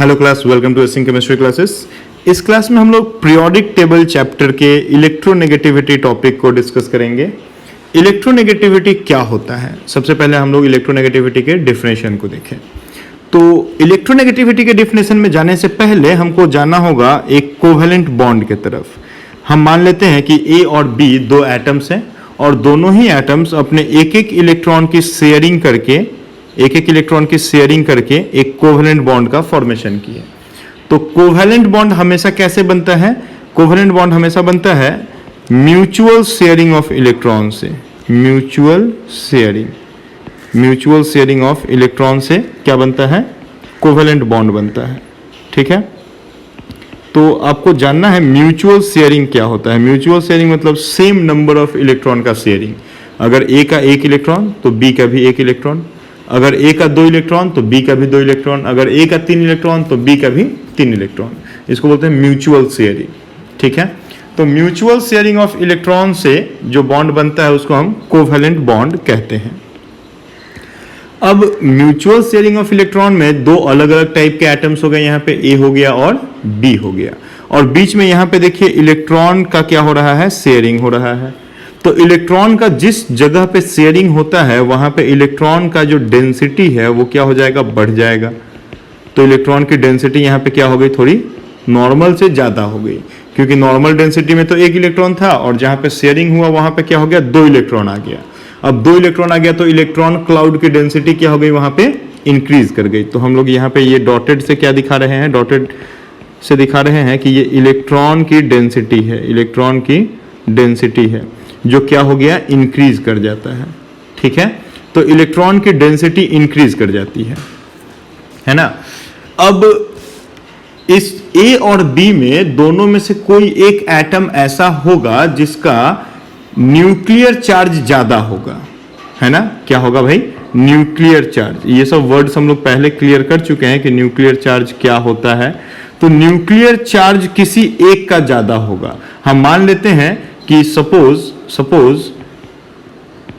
Hello class, welcome to acing chemistry classes. इस class में हम लोग पीरियोडिक टेबल चैप्टर के इलेक्ट्रोनेगेटिविटी टॉपिक को डिस्कस करेंगे। इलेक्ट्रोनेगेटिविटी क्या होता है, सबसे पहले हम लोग इलेक्ट्रोनेगेटिविटी के डिफिनेशन को देखें। तो इलेक्ट्रोनेगेटिविटी के डिफिनेशन में जाने से पहले हमको जाना होगा एक कोवेलेंट बॉन्ड की तरफ। हम मान लेते हैं कि ए और बी दो एटम्स हैं और दोनों ही एटम्स अपने एक एक इलेक्ट्रॉन की शेयरिंग करके एक कोवेलेंट बॉन्ड का फॉर्मेशन किए। तो कोवेलेंट बॉन्ड हमेशा कैसे बनता है? कोवेलेंट बॉन्ड हमेशा बनता है म्यूचुअल शेयरिंग ऑफ इलेक्ट्रॉन से। म्यूचुअल शेयरिंग ऑफ इलेक्ट्रॉन से क्या बनता है? कोवेलेंट बॉन्ड बनता है। ठीक है, तो आपको जानना है म्यूचुअल शेयरिंग क्या होता है। म्यूचुअल शेयरिंग मतलब सेम नंबर ऑफ इलेक्ट्रॉन का शेयरिंग। अगर ए का एक इलेक्ट्रॉन तो बी का भी एक इलेक्ट्रॉन, अगर ए का दो इलेक्ट्रॉन तो बी का भी दो इलेक्ट्रॉन, अगर ए का तीन इलेक्ट्रॉन तो बी का भी तीन इलेक्ट्रॉन। इसको बोलते हैं म्यूचुअल शेयरिंग। ठीक है, तो म्यूचुअल शेयरिंग ऑफ इलेक्ट्रॉन से जो बॉन्ड बनता है उसको हम कोवेलेंट बॉन्ड कहते हैं। अब म्यूचुअल शेयरिंग ऑफ इलेक्ट्रॉन में दो अलग अलग टाइप के एटम्स हो गए, यहाँ पे ए हो गया और बी हो गया, और बीच में यहाँ पे देखिए इलेक्ट्रॉन का क्या हो रहा है? शेयरिंग हो रहा है। तो इलेक्ट्रॉन का जिस जगह पे शेयरिंग होता है वहां पे इलेक्ट्रॉन का जो डेंसिटी है वो क्या हो जाएगा? बढ़ जाएगा। तो इलेक्ट्रॉन की डेंसिटी यहाँ पे क्या हो गई? थोड़ी नॉर्मल से ज्यादा हो गई, क्योंकि नॉर्मल डेंसिटी में तो एक इलेक्ट्रॉन था और जहां पे शेयरिंग हुआ वहां पे क्या हो गया? दो इलेक्ट्रॉन आ गया। अब दो इलेक्ट्रॉन आ गया तो इलेक्ट्रॉन क्लाउड की डेंसिटी क्या हो गई? वहां पे इंक्रीज कर गई। तो हम लोग यहाँ पे ये डॉटेड से क्या दिखा रहे हैं? डॉटेड से दिखा रहे हैं कि ये इलेक्ट्रॉन की डेंसिटी है। इलेक्ट्रॉन की डेंसिटी है जो क्या हो गया? इंक्रीज कर जाता है। ठीक है, तो इलेक्ट्रॉन की डेंसिटी इंक्रीज कर जाती है ना। अब इस ए और बी में दोनों में से कोई एक एटम ऐसा होगा जिसका न्यूक्लियर चार्ज ज्यादा होगा, है ना। क्या होगा भाई? Nuclear charge. ये सब वर्ड्स हम लोग पहले क्लियर कर चुके हैं कि न्यूक्लियर चार्ज क्या होता है। तो न्यूक्लियर चार्ज किसी एक का ज्यादा होगा। हम मान लेते हैं कि सपोज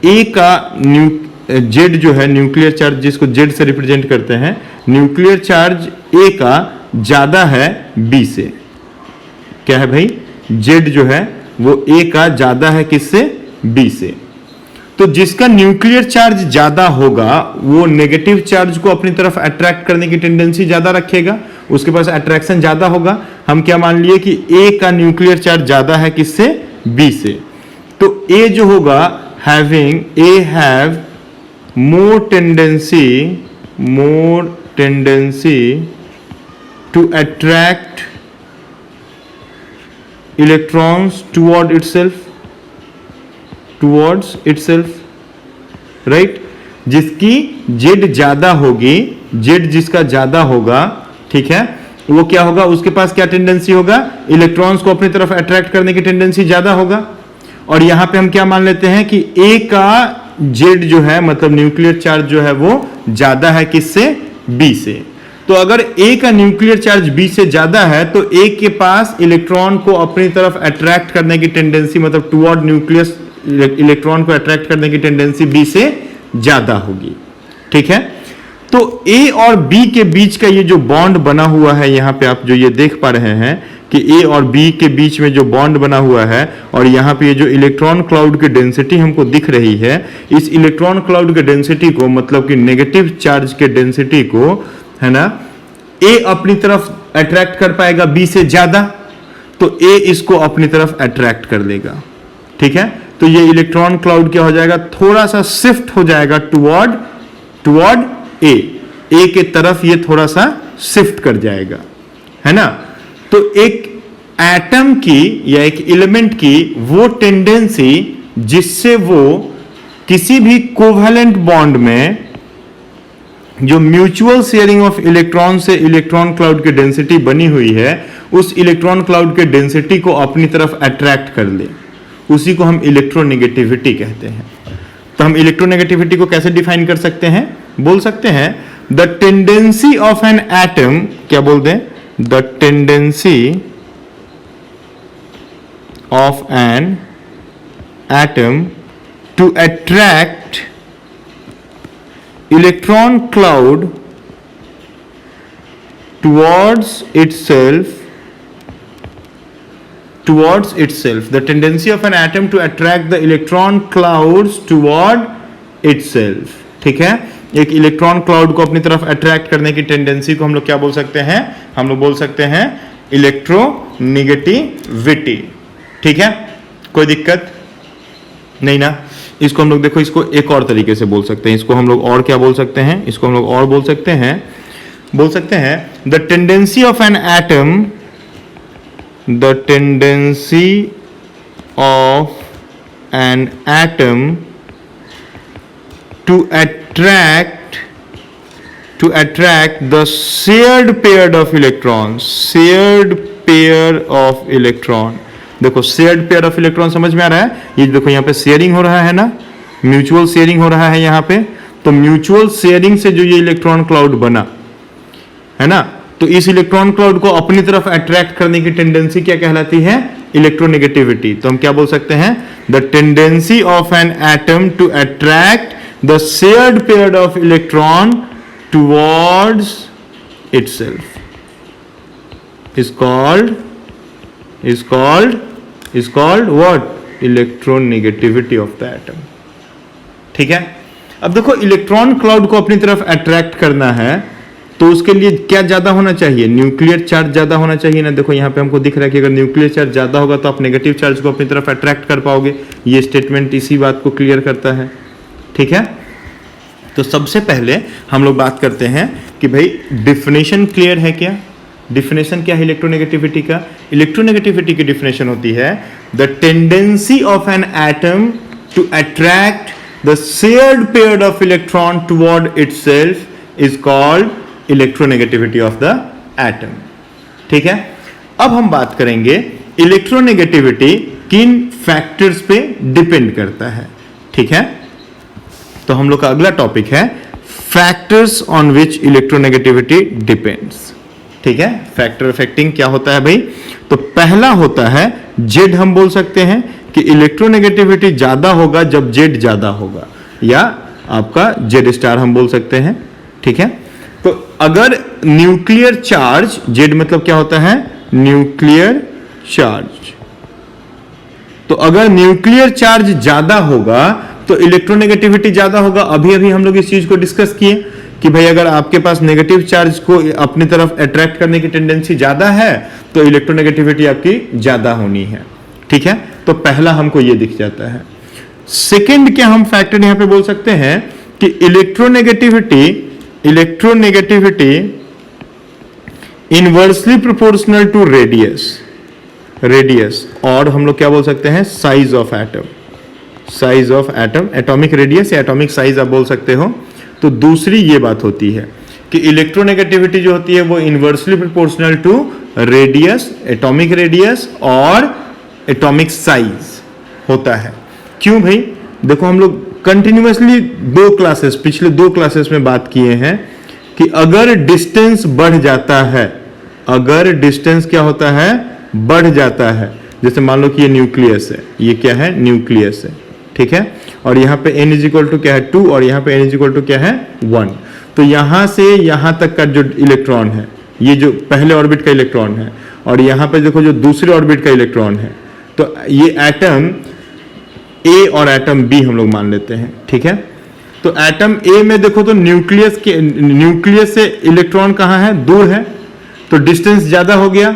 ए का जेड जो है न्यूक्लियर चार्ज, जिसको जेड से रिप्रेजेंट करते हैं, न्यूक्लियर चार्ज ए का ज्यादा है बी से। क्या है भाई? जेड जो है वो ए का ज्यादा है किससे? बी से। तो जिसका न्यूक्लियर चार्ज ज्यादा होगा वो नेगेटिव चार्ज को अपनी तरफ अट्रैक्ट करने की टेंडेंसी ज्यादा रखेगा, उसके पास अट्रैक्शन ज्यादा होगा। हम क्या मान लिए कि ए का न्यूक्लियर चार्ज ज्यादा है किससे? बी से। तो ए जो होगा have more tendency to attract electrons towards itself, right. जिसकी जेड ज्यादा होगी, जेड जिसका ज्यादा होगा, ठीक है, वो क्या होगा? उसके पास क्या टेंडेंसी होगा? इलेक्ट्रॉन्स को अपनी तरफ अट्रैक्ट करने की टेंडेंसी ज्यादा होगा। और यहां पे हम क्या मान लेते हैं कि ए का जेड जो है मतलब न्यूक्लियर चार्ज जो है वो ज्यादा है किससे? बी से। तो अगर ए का न्यूक्लियर चार्ज बी से ज्यादा है तो ए के पास इलेक्ट्रॉन को अपनी तरफ अट्रैक्ट करने की टेंडेंसी मतलब टुवर्ड न्यूक्लियस इलेक्ट्रॉन को अट्रैक्ट करने की टेंडेंसी बी से ज्यादा होगी। ठीक है, तो ए और बी के बीच का ये जो बॉन्ड बना हुआ है, यहां पे आप जो ये देख पा रहे हैं कि ए और बी के बीच में जो बॉन्ड बना हुआ है, और यहां पे ये जो इलेक्ट्रॉन क्लाउड की डेंसिटी हमको दिख रही है, इस इलेक्ट्रॉन क्लाउड की डेंसिटी को मतलब कि नेगेटिव चार्ज के डेंसिटी को, है ना, ए अपनी तरफ अट्रैक्ट कर पाएगा बी से ज्यादा, तो ए इसको अपनी तरफ अट्रैक्ट कर लेगा। ठीक है, तो ये इलेक्ट्रॉन क्लाउड क्या हो जाएगा? थोड़ा सा शिफ्ट हो जाएगा टुवर्ड ए के तरफ, ये थोड़ा सा शिफ्ट कर जाएगा, है ना। तो एक एटम की या एक एलिमेंट की वो टेंडेंसी जिससे वो किसी भी कोवेलेंट बॉन्ड में जो म्यूचुअल शेयरिंग ऑफ इलेक्ट्रॉन से इलेक्ट्रॉन क्लाउड की डेंसिटी बनी हुई है, उस इलेक्ट्रॉन क्लाउड के डेंसिटी को अपनी तरफ अट्रैक्ट कर ले, उसी को हम इलेक्ट्रोनेगेटिविटी कहते हैं। तो हम इलेक्ट्रोनेगेटिविटी को कैसे डिफाइन कर सकते हैं? बोल सकते हैं the tendency of an atom, क्या बोल दें? The tendency of an atom to attract electron cloud towards itself, the tendency of an atom to attract the electron clouds toward itself. ठीक है, एक इलेक्ट्रॉन क्लाउड को अपनी तरफ अट्रैक्ट करने की टेंडेंसी को हम लोग क्या बोल सकते हैं? हम लोग बोल सकते हैं इलेक्ट्रोनेगेटिविटी. ठीक है, कोई दिक्कत नहीं ना? इसको हम लोग देखो, इसको एक और तरीके से बोल सकते हैं. इसको हम लोग और क्या बोल सकते हैं? इसको हम लोग और बोल सकते हैं the tendency of an atom, the tendency of an atom to attract the shared pair of electrons. देखो shared pair of electron समझ में आ रहा है? ये देखो यहाँ पे शेयरिंग हो रहा है ना, म्यूचुअल शेयरिंग हो रहा है यहाँ पे. तो म्यूचुअल शेयरिंग से जो ये इलेक्ट्रॉन क्लाउड बना है ना, तो इस इलेक्ट्रॉन क्लाउड को अपनी तरफ अट्रैक्ट करने की टेंडेंसी क्या कहलाती है? इलेक्ट्रोनेगेटिविटी. तो हम क्या बोल सकते हैं? The tendency of an atom to attract the shared pair of electron towards itself is called what? Electronegativity of the atom. ठीक है, अब देखो इलेक्ट्रॉन क्लाउड को अपनी तरफ अट्रैक्ट करना है तो उसके लिए क्या ज्यादा होना चाहिए? न्यूक्लियर चार्ज ज्यादा होना चाहिए ना. देखो यहाँ पे हमको दिख रहा है कि अगर न्यूक्लियर चार्ज ज्यादा होगा तो आप नेगेटिव चार्ज को अपनी तरफ अट्रैक्ट कर पाओगे. ये स्टेटमेंट इसी बात को क्लियर करता है. ठीक है, तो सबसे पहले हम लोग बात करते हैं कि भाई डिफिनेशन क्लियर है क्या? डिफिनेशन क्या है इलेक्ट्रोनेगेटिविटी का? इलेक्ट्रोनेगेटिविटी की डिफिनेशन होती है the tendency of an atom to attract the shared pair of electron toward itself is called electronegativity of the atom. ठीक है, अब हम बात करेंगे इलेक्ट्रोनेगेटिविटी किन फैक्टर्स पे डिपेंड करता है. ठीक है, तो हम लोग का अगला टॉपिक है factors on which electronegativity depends. ठीक है, फैक्टर अफेक्टिंग क्या होता है भाई? तो पहला होता है जेड. हम बोल सकते हैं कि इलेक्ट्रोनेगेटिविटी ज्यादा होगा जब जेड ज्यादा होगा, या आपका जेड स्टार हम बोल सकते हैं. ठीक है, तो अगर न्यूक्लियर चार्ज, जेड मतलब क्या होता है? Nuclear charge. तो अगर न्यूक्लियर चार्ज ज्यादा होगा तो इलेक्ट्रोनेगेटिविटी ज्यादा होगा. अभी अभी हम लोग इस चीज को डिस्कस किए कि भाई अगर आपके पास नेगेटिव चार्ज को अपनी तरफ अट्रैक्ट करने की टेंडेंसी ज्यादा है तो इलेक्ट्रोनेगेटिविटी आपकी ज्यादा होनी है. ठीक है, तो पहला हमको ये दिख जाता है. सेकंड क्या हम फैक्टर यहां पे बोल सकते हैं कि electronegativity inversely proportional to radius, और हम लोग क्या बोल सकते हैं? Size of atom, atomic radius या एटॉमिक साइज आप बोल सकते हो. तो दूसरी ये बात होती है कि इलेक्ट्रोनेगेटिविटी जो होती है वो inversely proportional to radius, atomic radius और एटॉमिक साइज होता है. क्यों भाई? देखो हम लोग कंटिन्यूअसली पिछले दो क्लासेस में बात किए हैं कि अगर डिस्टेंस बढ़ जाता है, अगर डिस्टेंस क्या होता है? बढ़ जाता है. जैसे मान लो कि ये न्यूक्लियस है, ये क्या है? न्यूक्लियस है. ठीक है, और यहाँ पे n इज इक्वल टू क्या है? 2, और यहाँ पे n इज इक्वल टू क्या है? 1. तो यहां से यहां तक का जो इलेक्ट्रॉन है, ये जो पहले ऑर्बिट का इलेक्ट्रॉन है, और यहाँ पे देखो जो दूसरे ऑर्बिट का इलेक्ट्रॉन है, तो ये एटम ए और एटम बी हम लोग मान लेते हैं. ठीक है, तो एटम ए में देखो तो न्यूक्लियस से इलेक्ट्रॉन कहाँ है? दूर है. तो डिस्टेंस ज्यादा हो गया,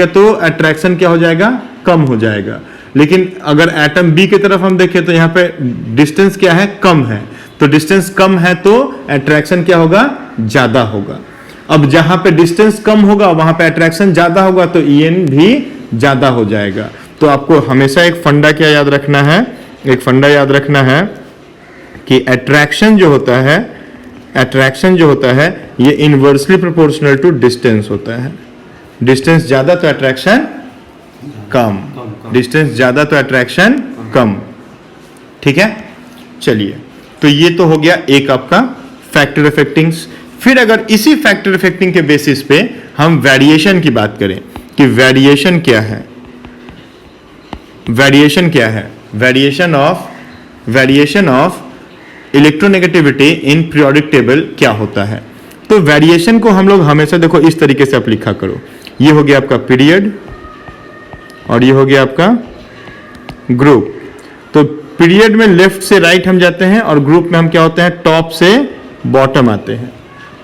तो अट्रैक्शन क्या हो जाएगा? कम हो जाएगा. लेकिन अगर एटम बी की तरफ हम देखें तो यहाँ पे डिस्टेंस क्या है? कम है. तो डिस्टेंस कम है तो अट्रैक्शन क्या होगा? ज्यादा होगा. अब जहां पे डिस्टेंस कम होगा वहां पे अट्रैक्शन ज्यादा होगा तो En भी ज्यादा हो जाएगा. तो आपको हमेशा एक फंडा क्या याद रखना है? एक फंडा याद रखना है कि अट्रैक्शन जो होता है ये इनवर्सली प्रोपोर्शनल टू डिस्टेंस होता है. डिस्टेंस ज्यादा तो अट्रैक्शन कम, डिस्टेंस ज्यादा तो अट्रैक्शन कम. ठीक है, चलिए, तो ये तो हो गया एक आपका फैक्टर इफेक्टिंग. फिर अगर इसी फैक्टर इफेक्टिंग के बेसिस पे हम वेरिएशन की बात करें कि वेरिएशन क्या है? Variation of electronegativity in periodic table क्या होता है? तो वेरिएशन को हम लोग हमेशा देखो इस तरीके से आप लिखा करो, ये हो गया आपका पीरियड और ये हो गया आपका ग्रुप। तो पीरियड में लेफ्ट से राइट हम जाते हैं और ग्रुप में हम क्या होते हैं, टॉप से बॉटम आते हैं।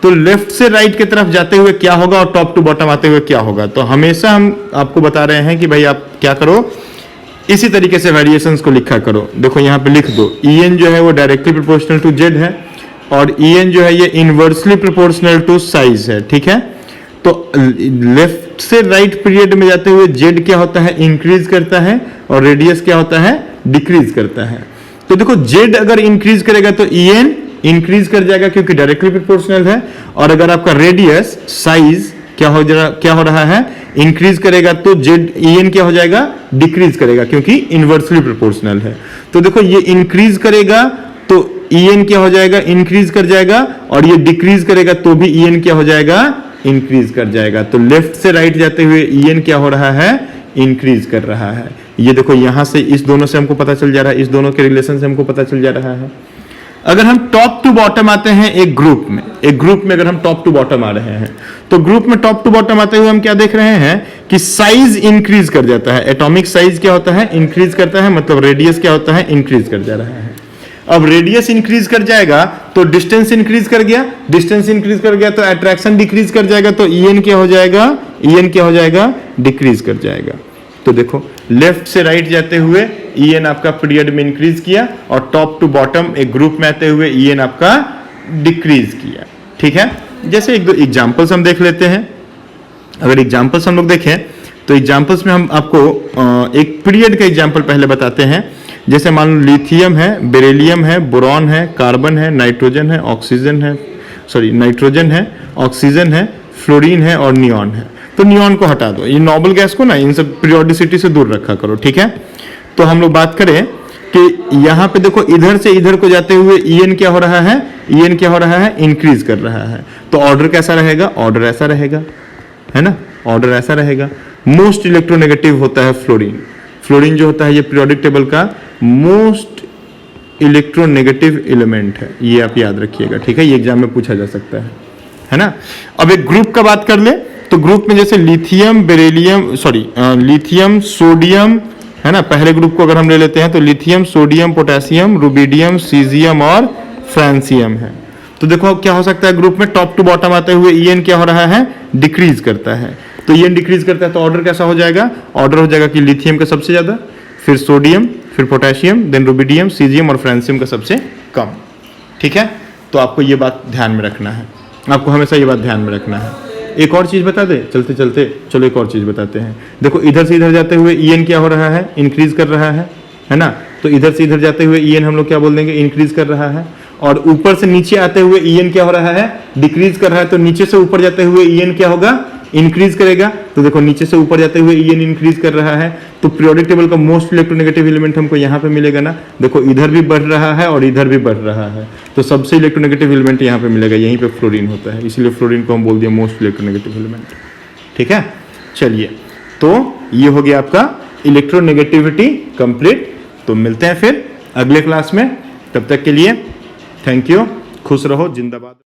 तो लेफ्ट से राइट की तरफ जाते हुए क्या होगा और टॉप टू बॉटम आते हुए क्या होगा, तो हमेशा हम आपको बता रहे हैं कि भाई आप क्या करो, इसी तरीके से वेरिएशंस को लिखा करो। देखो यहाँ पे लिख दो, En जो है वो डायरेक्टली प्रोपोर्शनल टू Z है और En जो है ये इनवर्सली प्रोपोर्शनल टू साइज है, ठीक है। तो लेफ्ट से राइट पीरियड में जाते हुए Z क्या होता है, इंक्रीज करता है और रेडियस क्या होता है, डिक्रीज करता है। तो देखो Z अगर इंक्रीज करेगा तो En इंक्रीज कर जाएगा क्योंकि डायरेक्टली प्रोपोर्शनल है, और अगर आपका रेडियस साइज क्या हो रहा है, इंक्रीज करेगा तो En क्या हो जाएगा, डिक्रीज करेगा क्योंकि इनवर्सली प्रोपोर्शनल है। तो देखो ये इंक्रीज करेगा तो En क्या हो जाएगा, इंक्रीज कर जाएगा, और ये डिक्रीज करेगा तो भी En क्या हो जाएगा, इंक्रीज कर जाएगा। तो लेफ्ट से राइट जाते हुए En क्या हो रहा है, इंक्रीज कर रहा है। ये देखो यहां से इस दोनों से हमको पता चल जा रहा है, इस दोनों के रिलेशन से हमको पता चल जा रहा है। अगर हम टॉप टू बॉटम आते हैं एक ग्रुप में अगर हम टॉप टू बॉटम आ रहे हैं, तो ग्रुप में टॉप टू बॉटम आते हुए हम क्या देख रहे हैं कि साइज इंक्रीज कर जाता है। एटॉमिक साइज क्या होता है, इंक्रीज करता है, मतलब रेडियस क्या होता है, इंक्रीज कर जा रहा है। अब रेडियस इंक्रीज कर जाएगा तो डिस्टेंस इंक्रीज कर गया, डिस्टेंस इंक्रीज कर गया तो अट्रैक्शन डिक्रीज कर जाएगा, तो En क्या हो जाएगा, डिक्रीज कर जाएगा। तो देखो लेफ्ट से राइट जाते हुए En आपका पीरियड में इंक्रीज किया और टॉप टू बॉटम एक ग्रुप में आते हुए En आपका डिक्रीज किया, ठीक है। जैसे एक दो एग्जांपल्स हम देख लेते हैं। अगर एग्जांपल्स हम लोग देखें तो एग्जांपल्स में हम आपको एक पीरियड का एग्जांपल पहले बताते हैं। जैसे मान लो लिथियम है, बेरिलियम है, बोरॉन है, कार्बन है, नाइट्रोजन है, ऑक्सीजन है, फ्लोरीन है और नियॉन है। तो नियॉन को हटा दो, ये नोबल गैस को ना इन सब पीरियोडिसिटी से दूर रखा करो, ठीक है। तो हम लोग बात करें कि यहाँ पे देखो इधर से इधर को जाते हुए En क्या हो रहा है, इंक्रीज कर रहा है। तो ऑर्डर कैसा रहेगा, ऑर्डर ऐसा रहेगा, है ना, ऑर्डर ऐसा रहेगा। मोस्ट इलेक्ट्रोनेगेटिव होता है फ्लोरीन जो होता है ये पीरियोडिक टेबल का मोस्ट इलेक्ट्रोनेगेटिव एलिमेंट है, ये आप याद रखिएगा, ठीक है। ये एग्जाम में पूछा जा सकता है ना। अब एक ग्रुप का बात कर ले तो ग्रुप में जैसे लिथियम सोडियम है ना, पहले ग्रुप को अगर हम ले लेते हैं तो lithium sodium potassium rubidium caesium और फ्रांसियम है। तो देखो क्या हो सकता है, ग्रुप में टॉप टू बॉटम आते हुए En क्या हो रहा है, डिक्रीज करता है। तो En डिक्रीज करता है तो ऑर्डर कैसा हो जाएगा, ऑर्डर हो जाएगा कि लिथियम का सबसे ज्यादा, फिर सोडियम, फिर पोटेशियम, देन रुबिडियम, सीजियम और फ्रांसियम का सबसे कम, ठीक है। तो आपको ये बात ध्यान में रखना है, आपको हमेशा ये बात ध्यान में रखना है। एक और चीज बता दे चलते चलते, चलो एक और चीज बताते हैं। देखो इधर से इधर जाते हुए En क्या हो रहा है, इंक्रीज कर रहा है ना। तो इधर से इधर जाते हुए En हम लोग क्या बोल देंगे, इंक्रीज कर रहा है। और ऊपर से नीचे आते हुए En क्या हो रहा है, डिक्रीज कर रहा है। तो नीचे से ऊपर जाते हुए En क्या होगा, इंक्रीज करेगा। तो देखो नीचे से ऊपर जाते हुए En इंक्रीज कर रहा है। तो पीरियोडिक टेबल का मोस्ट इलेक्ट्रोनेगेटिव एलिमेंट हमको यहाँ पे मिलेगा ना। देखो इधर भी बढ़ रहा है और इधर भी बढ़ रहा है, तो सबसे इलेक्ट्रोनेगेटिव एलिमेंट यहाँ पे मिलेगा, यहीं पे फ्लोरीन होता है, इसलिए फ्लोरीन को हम बोल दिया मोस्ट इलेक्ट्रोनेगेटिव एलिमेंट, ठीक है। चलिए तो ये हो गया आपका इलेक्ट्रोनेगेटिविटी कंप्लीट। तो मिलते हैं फिर अगले क्लास में, तब तक के लिए थैंक यू, खुश रहो, जिंदाबाद।